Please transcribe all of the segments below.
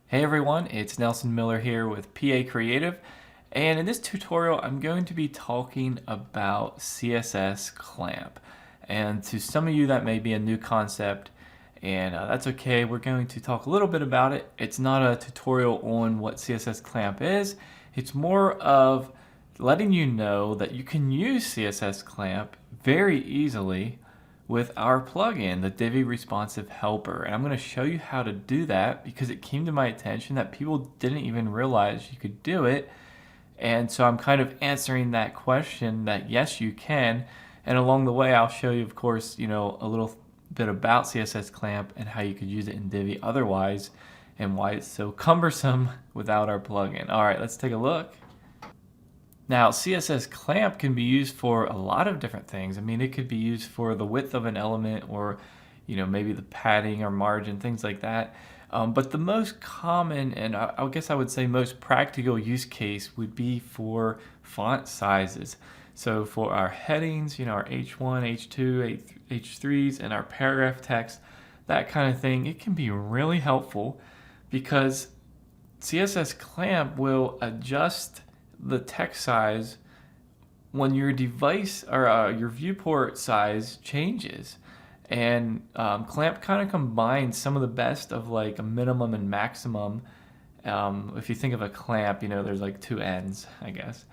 Hey everyone, it's Nelson Miller here with PA Creative, and in this tutorial I'm going to be talking about CSS Clamp. And to some of you that may be a new concept, and that's okay. We're going to talk a little bit about it. It's not a tutorial on what CSS Clamp is. It's more of letting you know that you can use CSS Clamp very easily with our plugin, the Divi Responsive Helper. And I'm going to show you how to do that because it came to my attention that people didn't even realize you could do it. And so I'm kind of answering that question that yes, you can. And along the way, I'll show you, of course, a little bit about CSS Clamp and how you could use it in Divi otherwise and why it's so cumbersome without our plugin. All right, let's take a look. Now, CSS Clamp can be used for a lot of different things. I mean, it could be used for the width of an element or, maybe the padding or margin, things like that. But the most common and I guess I would say most practical use case would be for font sizes. So for our headings, our H1, H2, H3s, and our paragraph text, that kind of thing, it can be really helpful because CSS Clamp will adjust the text size when your device or your viewport size changes. And Clamp kind of combines some of the best of like a minimum and maximum. If you think of a clamp, there's like two ends, I guess.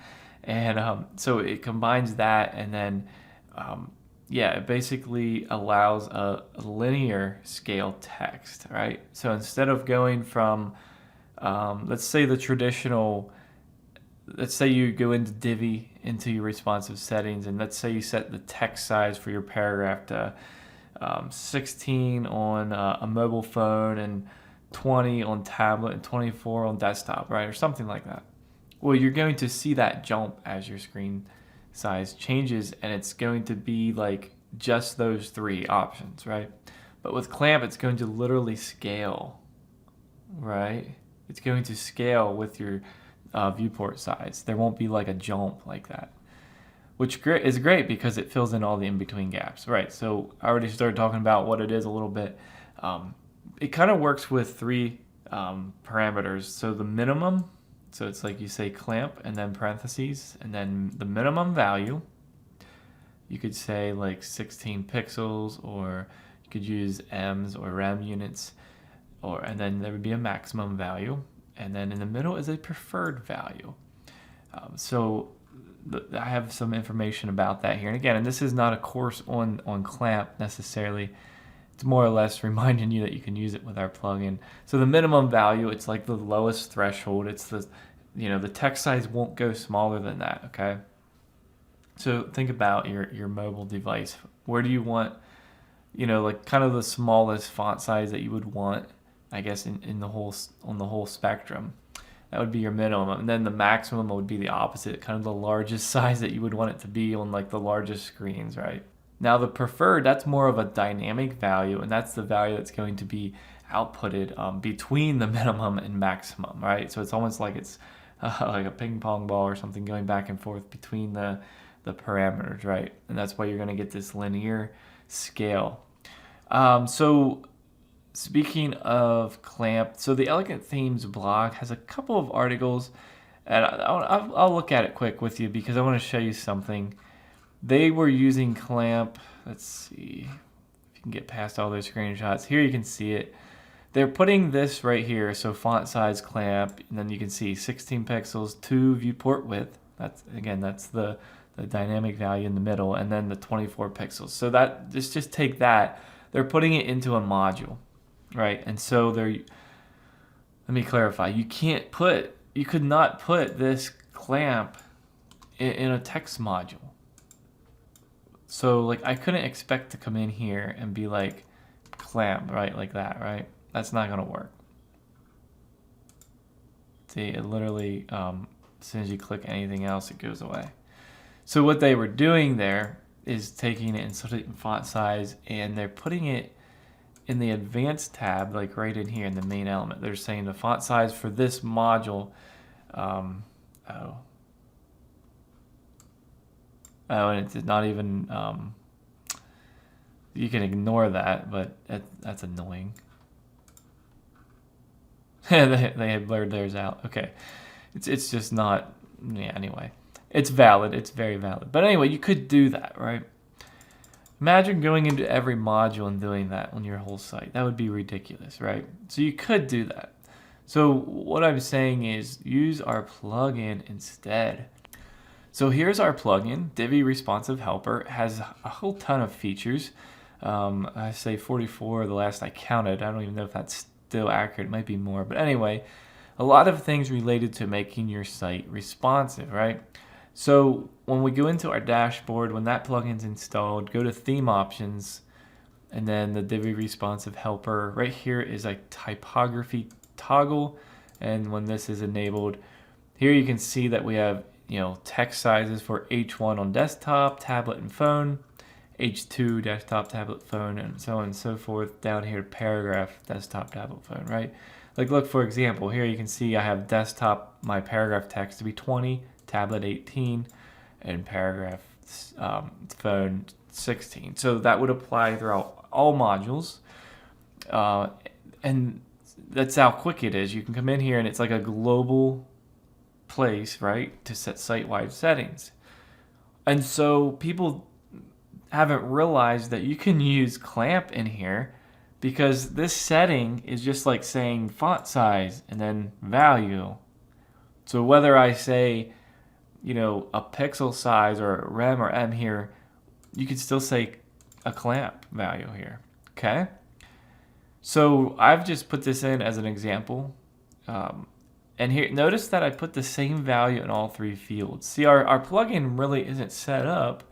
And so it combines that, and then it basically allows a linear scale text, right? So instead of going from, let's say let's say you go into Divi, into your responsive settings, and let's say you set the text size for your paragraph to 16 on a mobile phone and 20 on tablet and 24 on desktop, right? Or something like that. Well, you're going to see that jump as your screen size changes, and it's going to be like just those three options, right? But with Clamp, it's going to literally scale, right? It's going to scale with your viewport size. There won't be like a jump like that, which is great because it fills in all the in-between gaps, right? So I already started talking about what it is a little bit. It kind of works with three parameters. So the minimum, so it's like you say clamp and then parentheses, and then the minimum value. You could say like 16 pixels, or you could use ems or rem units, and then there would be a maximum value. And then in the middle is a preferred value. I have some information about that here. And again, this is not a course on Clamp necessarily. It's more or less reminding you that you can use it with our plugin. So the minimum value, it's like the lowest threshold. It's the text size won't go smaller than that, okay? So think about your mobile device. Where do you want, like kind of the smallest font size that you would want, I guess, on the whole spectrum. That would be your minimum, and then the maximum would be the opposite, kind of the largest size that you would want it to be on like the largest screens, right? Now the preferred, that's more of a dynamic value, and that's the value that's going to be outputted between the minimum and maximum, right? So it's almost like it's like a ping pong ball or something going back and forth between the parameters, right? And that's why you're going to get this linear scale. Speaking of Clamp, so the Elegant Themes blog has a couple of articles, and I'll look at it quick with you because I want to show you something. They were using Clamp. Let's see if you can get past all those screenshots. Here you can see it. They're putting this right here, so font size Clamp, and then you can see 16 pixels, 2 viewport width. That's the dynamic value in the middle, and then the 24 pixels. So just take that. They're putting it into a module. Right, and so let me clarify. You could not put this clamp in a text module. So like I couldn't expect to come in here and be like clamp, right, like that, right? That's not gonna work. See, it literally, as soon as you click anything else, it goes away. So what they were doing there is taking it and setting font size, and they're putting it in the advanced tab, like right in here in the main element. They're saying the font size for this module, and it's not even, you can ignore that, but that's annoying. They had blurred theirs out. Okay. It's just not, yeah, anyway. It's valid. It's very valid. But anyway, you could do that, right? Imagine going into every module and doing that on your whole site. That would be ridiculous, right? So you could do that. So what I'm saying is use our plugin instead. So here's our plugin, Divi Responsive Helper. It has a whole ton of features. I say 44 the last I counted. I don't even know if that's still accurate. It might be more. But anyway, a lot of things related to making your site responsive, right? So when we go into our dashboard, when that plugin's installed, go to Theme Options, and then the Divi Responsive Helper. Right here is a typography toggle, and when this is enabled, here you can see that we have text sizes for H1 on desktop, tablet, and phone, H2 desktop, tablet, phone, and so on and so forth. Down here, paragraph, desktop, tablet, phone, right? Like look, for example, here you can see I have desktop, my paragraph text to be 20, tablet 18, and paragraph phone 16. So that would apply throughout all modules. And that's how quick it is. You can come in here and it's like a global place, right, to set site-wide settings. And so people haven't realized that you can use Clamp in here, because this setting is just like saying font size and then value. So whether I say, a pixel size or rem or m here, you can still say a clamp value here, okay? So I've just put this in as an example. And here, notice that I put the same value in all three fields. See, our plugin really isn't set up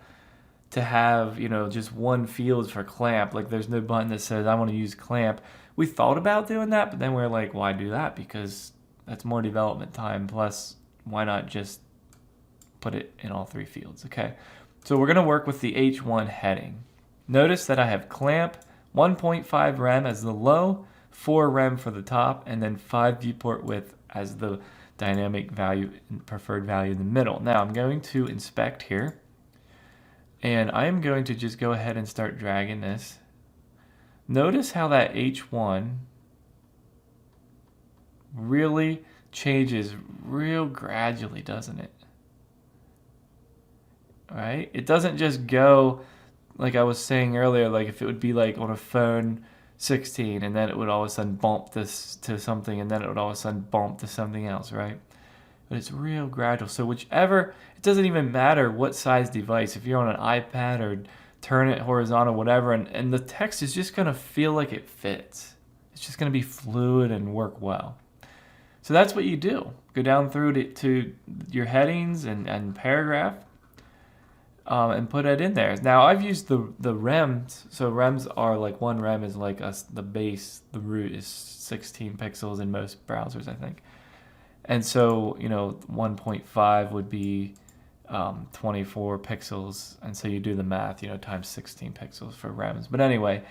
to have, just one field for clamp. Like there's no button that says I want to use clamp. We thought about doing that, but then we're like, why do that? Because that's more development time. Plus, why not just put it in all three fields, okay? So we're gonna work with the H1 heading. Notice that I have clamp, 1.5 rem as the low, 4 rem for the top, and then 5 viewport width as the dynamic value, preferred value in the middle. Now I'm going to inspect here, and I am going to just go ahead and start dragging this. Notice how that H1 really changes real gradually, doesn't it? All right? It doesn't just go like I was saying earlier, like if it would be like on a phone 16 and then it would all of a sudden bump this to something and then it would all of a sudden bump to something else, right? But it's real gradual. So whichever, it doesn't even matter what size device, if you're on an iPad or turn it horizontal, whatever, and the text is just gonna feel like it fits. It's just gonna be fluid and work well. So that's what you do. Go down through to your headings and paragraph, and put it in there. Now I've used the rems. So rems are like, one rem is like the base, the root is 16 pixels in most browsers, I think. And so 1.5 would be 24 pixels, and so you do the math, times 16 pixels for rems. But anyway,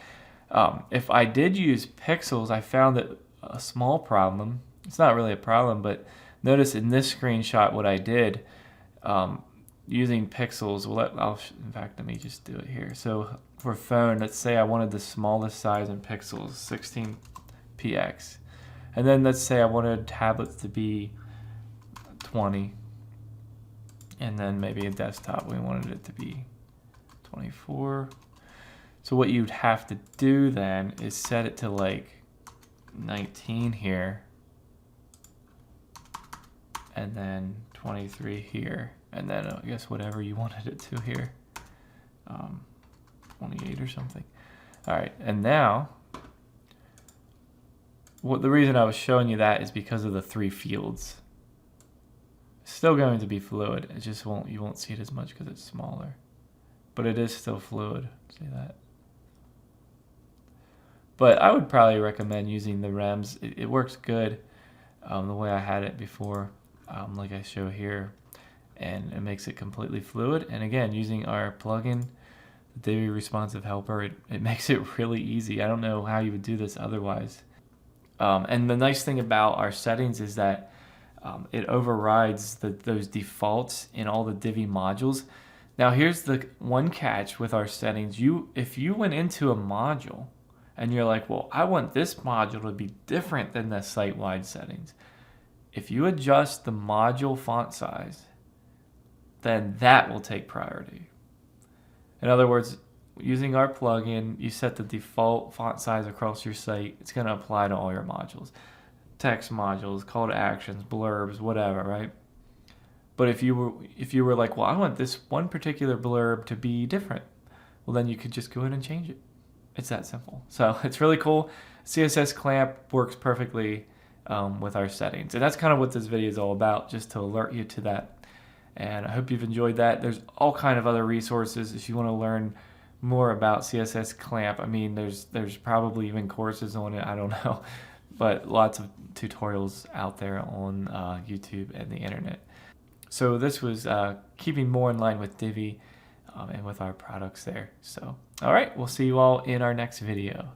if I did use pixels, I found that a small problem. It's not really a problem, but notice in this screenshot what I did. Using pixels, in fact, let me just do it here. So for phone, let's say I wanted the smallest size in pixels, 16px. And then let's say I wanted tablets to be 20. And then maybe a desktop, we wanted it to be 24. So what you'd have to do then is set it to like 19 here. And then 23 here. And then I guess whatever you wanted it to here, 28 or something. All right, and now, the reason I was showing you that is because of the three fields. It's still going to be fluid. It just you won't see it as much because it's smaller, but it is still fluid. See that? But I would probably recommend using the rems. It works good the way I had it before, like I show here. And it makes it completely fluid. And again, using our plugin, the Divi Responsive Helper, it makes it really easy. I don't know how you would do this otherwise. And the nice thing about our settings is that it overrides those defaults in all the Divi modules. Now here's the one catch with our settings. If you went into a module and you're like, well, I want this module to be different than the site-wide settings. If you adjust the module font size, then that will take priority. In other words, using our plugin, you set the default font size across your site. It's going to apply to all your modules. Text modules, call to actions, blurbs, whatever, right? But if you were like, well, I want this one particular blurb to be different, well, then you could just go in and change it. It's that simple. So it's really cool. CSS Clamp works perfectly with our settings. And that's kind of what this video is all about, just to alert you to that. And I hope you've enjoyed that. There's all kind of other resources if you want to learn more about CSS Clamp. I mean, there's probably even courses on it. I don't know. But lots of tutorials out there on YouTube and the internet. So this was keeping more in line with Divi and with our products there. So, all right, we'll see you all in our next video.